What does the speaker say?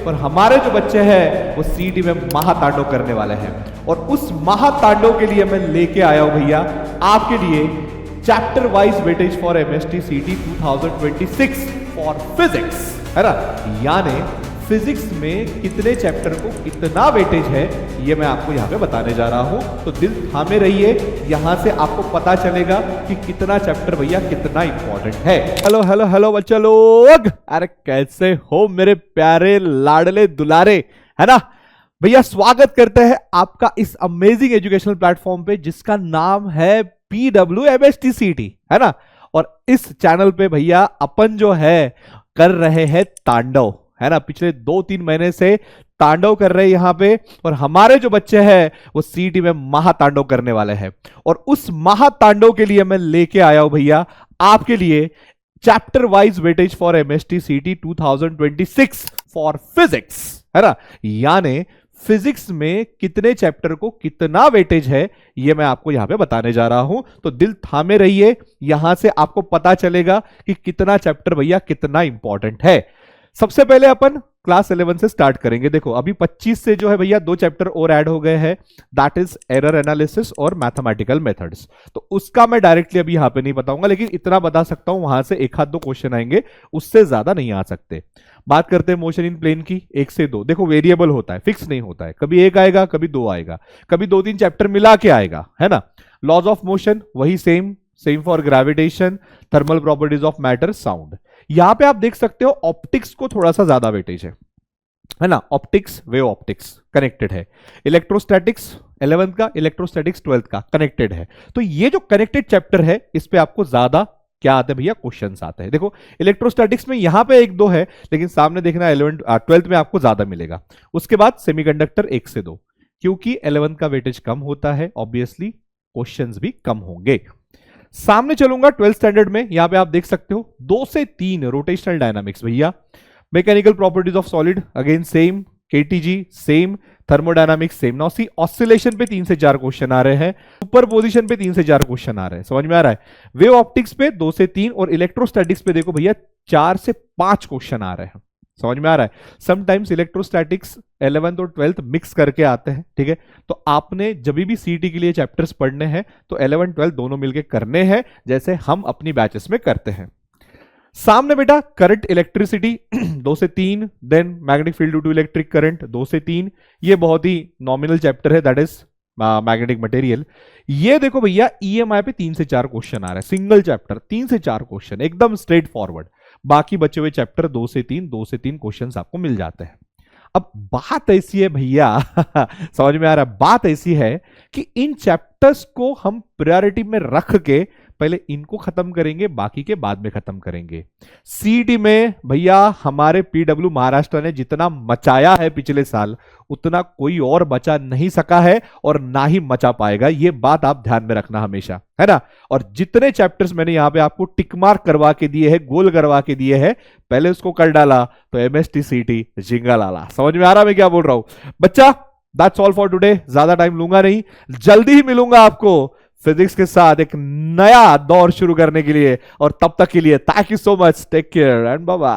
और हमारे जो बच्चे हैं वो सीईटी में महातांडव करने वाले हैं। और उस महातांडव के लिए मैं लेके आया हूं भैया आपके लिए chapter wise weightage for MST CET 2026 for physics, है ना। यानी फिजिक्स में कितने चैप्टर को कितना वेटेज है ये मैं आपको यहाँ पे बताने जा रहा हूं। तो दिल थामे रहिए, यहां से आपको पता चलेगा कि कितना चैप्टर भैया कितना इंपॉर्टेंट है। हेलो हेलो हेलो बच्चा लोग, अरे कैसे हो मेरे प्यारे लाडले दुलारे, है ना भैया। स्वागत करते हैं आपका इस अमेजिंग एजुकेशनल प्लेटफॉर्म पे जिसका नाम है PWMSTCET, है ना। और इस चैनल पे भैया अपन जो है कर रहे हैं तांडव, है ना। पिछले 2-3 महीने से तांडव कर रहे हैं यहां पे, और हमारे जो बच्चे हैं वो सीईटी में महातांडव करने वाले हैं। और उस महातांडव के लिए मैं लेके आया हूं भैया आपके लिए chapter wise weightage for MST CET 2026 for physics, है ना। यानी फिजिक्स में कितने चैप्टर को कितना वेटेज है ये मैं आपको यहां पे बताने जा रहा हूं। तो दिल थामे रहिए, यहां से आपको पता चलेगा कि कितना चैप्टर भैया कितना इंपॉर्टेंट है। सबसे पहले अपन क्लास 11 से स्टार्ट करेंगे। देखो अभी 25 से जो है भैया 2 चैप्टर और ऐड हो गए हैं, दैट इज एरर एनालिसिस और मैथमेटिकल मेथड्स। तो उसका मैं डायरेक्टली अभी यहां पे नहीं बताऊंगा, लेकिन इतना बता सकता हूं वहां से 1-2 क्वेश्चन आएंगे, उससे ज्यादा नहीं आ सकते। बात करते हैं मोशन इन प्लेन की, 1 से 2। देखो वेरिएबल होता है, फिक्स नहीं होता है, कभी 1 आएगा कभी 2 आएगा, कभी 2-3 चैप्टर मिला के आएगा, है ना। लॉज ऑफ मोशन वही same for gravitation, thermal properties of matter, sound. यहां पे आप देख सकते हो ऑप्टिक्स को थोड़ा सा ज्यादा वेटेज है ना। ऑप्टिक्स, वेव ऑप्टिक्स कनेक्टेड है। इलेक्ट्रोस्टैटिक्स 11th का, इलेक्ट्रोस्टैटिक्स 12th का कनेक्टेड है। तो ये जो कनेक्टेड चैप्टर है इस पे आपको ज्यादा क्या आते हैं भैया, क्वेश्चंस आते हैं। देखो इलेक्ट्रोस्टैटिक्स में यहां पे 1-2 है, लेकिन सामने देखना 12th में आपको ज्यादा मिलेगा। उसके बाद सेमीकंडक्टर 1 से 2, क्योंकि 11th का वेटेज कम होता है, ऑब्वियसली क्वेश्चंस भी कम होंगे। सामने चलूंगा 12th स्टैंडर्ड में, यहां पे आप देख सकते हो 2 से 3 रोटेशनल डायनामिक्स भैया, mechanical properties of solid again same, KTG same, thermodynamics same. Now see oscillation पे 3 से 4 क्वेश्चन आ रहे हैं, सुपर पोजिशन पे 3 से 4 क्वेश्चन आ रहे हैं, समझ में आ रहा है। वेव ऑप्टिक्स पे 2 से 3 और इलेक्ट्रोस्टैटिक्स पे देखो भैया 4 से 5 क्वेश्चन आ रहे हैं, समझ में आ रहा है। समटाइम्स इलेक्ट्रोस्टैटिक्स 11th और 12th मिक्स करके आते हैं, ठीक है। तो आपने जब भी सीईटी के लिए चैप्टर्स पढ़ने हैं तो 11 12 दोनों मिलके करने हैं, जैसे हम अपनी बैचेस में करते हैं। सामने बेटा करंट इलेक्ट्रिसिटी 2 से 3, then magnetic field due to electric current 2 से 3, ये बहुत ही नॉमिनल चैप्टर है, दैट इज मैग्नेटिक मटेरियल। ये देखो भैया ईएमआई पे 3 से 4 क्वेश्चन आ रहा है, सिंगल चैप्टर 3 से 4 क्वेश्चन, एकदम स्ट्रेट फॉरवर्ड। बाकी बचे हुए चैप्टर 2 से 3 क्वेश्चंस आपको मिल जाते हैं। अब बात ऐसी है भैया समझ में आ रहा है, बात ऐसी है कि इन चैप्टर्स को हम प्रायोरिटी में रख के पहले इनको खत्म करेंगे, बाकी के बाद में खत्म करेंगे। सीईटी में भैया हमारे पीडब्ल्यू महाराष्ट्र ने जितना मचाया है पिछले साल, उतना कोई और बचा नहीं सका है और ना ही मचा पाएगा, ये बात आप ध्यान में रखना हमेशा, है ना। और जितने चैप्टर्स मैंने यहां पे आपको टिक मार्क करवा के दिए हैं, गोल करवा के दिए हैं, पहले उसको कर डाला तो एमएसटी सीईटी जिंगा लाला। समझ में आ रहा मैं क्या बोल रहा हूं बच्चा। दैट्स ऑल फॉर टुडे, ज्यादा टाइम लूंगा नहीं, जल्दी ही मिलूंगा आपको फिजिक्स के साथ एक नया दौर शुरू करने के लिए। और तब तक के लिए thank you so much, take care and bye bye.